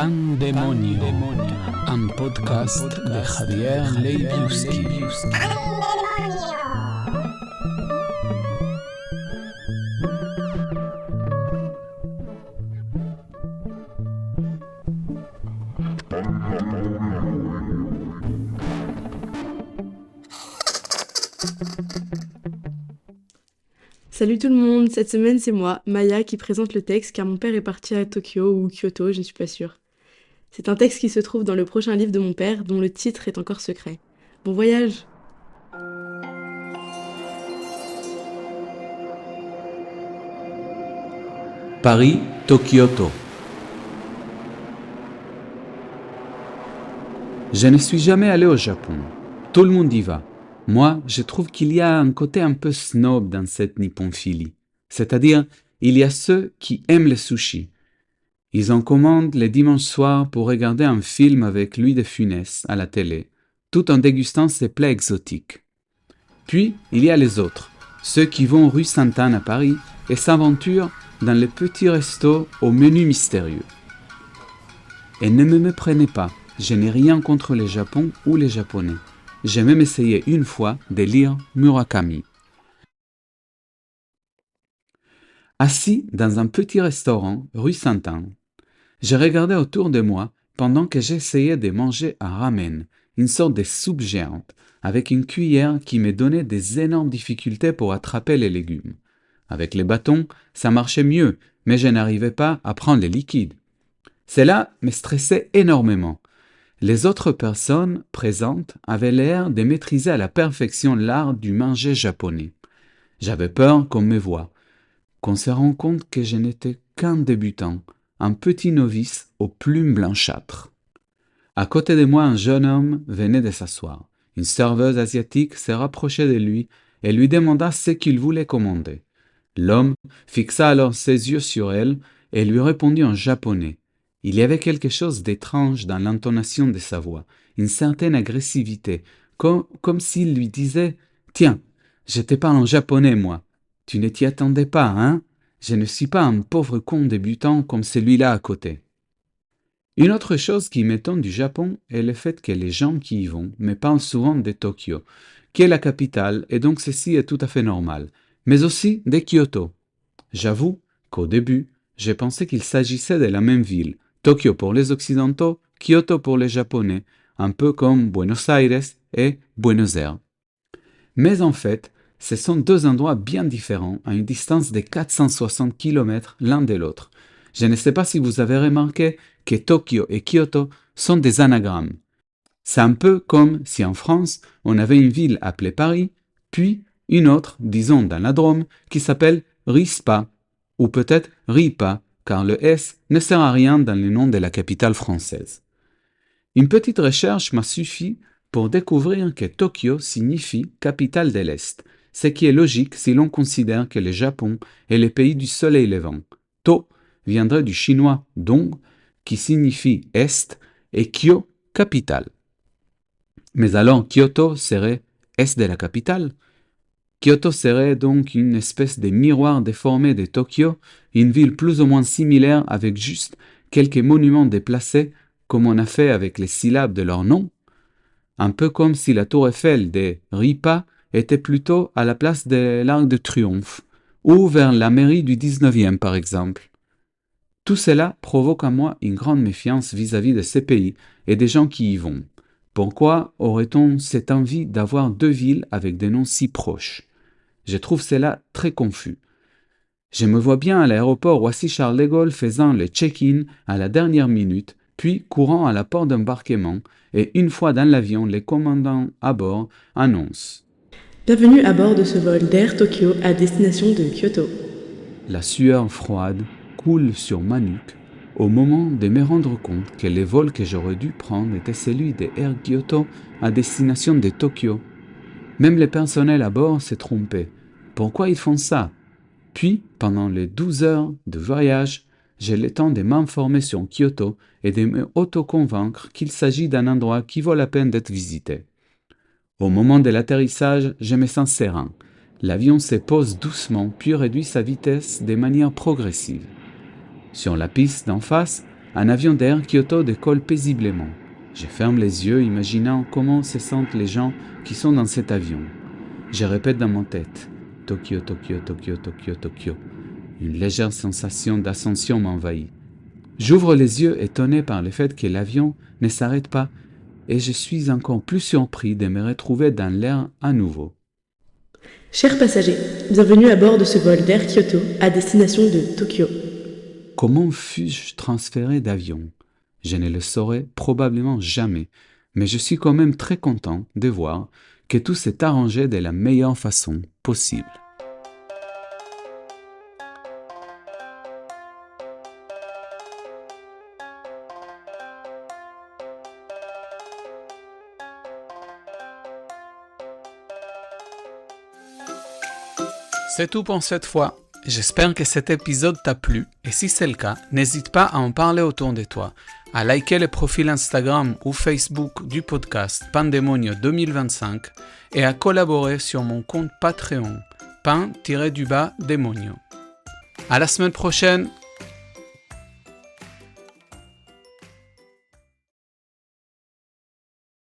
Pandemonio, un podcast de Javier Leibiuski. Salut tout le monde, cette semaine c'est moi, Maya, qui présente le texte car mon père est parti à Tokyo ou Kyoto, je ne suis pas sûre. C'est un texte qui se trouve dans le prochain livre de mon père dont le titre est encore secret. Bon voyage! Paris, Kyoto. Je ne suis jamais allé au Japon. Tout le monde y va. Moi, je trouve qu'il y a un côté un peu snob dans cette nippophilie. C'est-à-dire, il y a ceux qui aiment les sushis. Ils en commandent les dimanches soirs pour regarder un film avec Louis de Funès à la télé, tout en dégustant ses plats exotiques. Puis, il y a les autres, ceux qui vont rue Sainte-Anne à Paris et s'aventurent dans les petits restos au menu mystérieux. Et ne me méprenez pas, je n'ai rien contre le Japon ou les Japonais. J'ai même essayé une fois de lire Murakami. Assis dans un petit restaurant rue Sainte-Anne, je regardais autour de moi pendant que j'essayais de manger un ramen, une sorte de soupe géante, avec une cuillère qui me donnait des énormes difficultés pour attraper les légumes. Avec les bâtons, ça marchait mieux, mais je n'arrivais pas à prendre les liquides. Cela me stressait énormément. Les autres personnes présentes avaient l'air de maîtriser à la perfection l'art du manger japonais. J'avais peur qu'on me voie, qu'on se rende compte que je n'étais qu'un débutant, un petit novice aux plumes blanchâtres. À côté de moi, un jeune homme venait de s'asseoir. Une serveuse asiatique s'est rapprochée de lui et lui demanda ce qu'il voulait commander. L'homme fixa alors ses yeux sur elle et lui répondit en japonais. Il y avait quelque chose d'étrange dans l'intonation de sa voix, une certaine agressivité, comme s'il lui disait « Tiens, je te parle en japonais, moi. Tu ne t'y attendais pas, hein? Je ne suis pas un pauvre con débutant comme celui-là à côté. » Une autre chose qui m'étonne du Japon est le fait que les gens qui y vont me parlent souvent de Tokyo, qui est la capitale, et donc ceci est tout à fait normal, mais aussi de Kyoto. J'avoue qu'au début, j'ai pensé qu'il s'agissait de la même ville, Tokyo pour les Occidentaux, Kyoto pour les Japonais, un peu comme Buenos Aires et Buenos Aires. Mais en fait, ce sont deux endroits bien différents, à une distance de 460 km l'un de l'autre. Je ne sais pas si vous avez remarqué que Tokyo et Kyoto sont des anagrammes. C'est un peu comme si en France, on avait une ville appelée Paris, puis une autre, disons dans la Drôme, qui s'appelle Rispa, ou peut-être Ripa, car le S ne sert à rien dans le nom de la capitale française. Une petite recherche m'a suffi pour découvrir que Tokyo signifie capitale de l'Est, ce qui est logique si l'on considère que le Japon est le pays du soleil levant. To viendrait du chinois dong, qui signifie Est, et Kyo, capitale. Mais alors Kyoto serait Est de la capitale? Kyoto serait donc une espèce de miroir déformé de Tokyo, une ville plus ou moins similaire avec juste quelques monuments déplacés comme on a fait avec les syllabes de leur nom, un peu comme si la tour Eiffel de Ripa était plutôt à la place de l'Arc de Triomphe, ou vers la mairie du 19e par exemple. Tout cela provoque en moi une grande méfiance vis-à-vis de ces pays et des gens qui y vont. Pourquoi aurait-on cette envie d'avoir deux villes avec des noms si proches? Je trouve cela très confus. Je me vois bien à l'aéroport Roissy-Charles de Gaulle faisant le check-in à la dernière minute, puis courant à la porte d'embarquement, et une fois dans l'avion, les commandants à bord annoncent « Bienvenue à bord de ce vol d'Air Tokyo à destination de Kyoto. » La sueur froide coule sur ma nuque au moment de me rendre compte que le vol que j'aurais dû prendre était celui de Air Kyoto à destination de Tokyo. Même le personnel à bord s'est trompé. Pourquoi ils font ça? Puis, pendant les 12 heures de voyage, j'ai le temps de m'informer sur Kyoto et de me auto-convaincre qu'il s'agit d'un endroit qui vaut la peine d'être visité. Au moment de l'atterrissage, je me sens serein. L'avion se pose doucement puis réduit sa vitesse de manière progressive. Sur la piste d'en face, Un avion d'Air Kyoto décolle paisiblement. Je ferme les yeux, imaginant comment se sentent les gens qui sont dans cet avion. Je répète dans mon tête « Tokyo, Tokyo, Tokyo, Tokyo, Tokyo ». Une légère sensation d'ascension m'envahit. J'ouvre les yeux étonné par le fait que l'avion ne s'arrête pas et je suis encore plus surpris de me retrouver dans l'air à nouveau. Chers passagers, bienvenue à bord de ce vol d'Air Kyoto à destination de Tokyo. Comment fus-je transféré d'avion ? Je ne le saurai probablement jamais, mais je suis quand même très content de voir que tout s'est arrangé de la meilleure façon possible. C'est tout pour cette fois. J'espère que cet épisode t'a plu et si c'est le cas, n'hésite pas à en parler autour de toi, à liker le profil Instagram ou Facebook du podcast Pandemonio 2025 et à collaborer sur mon compte Patreon, pan-demonio. À la semaine prochaine!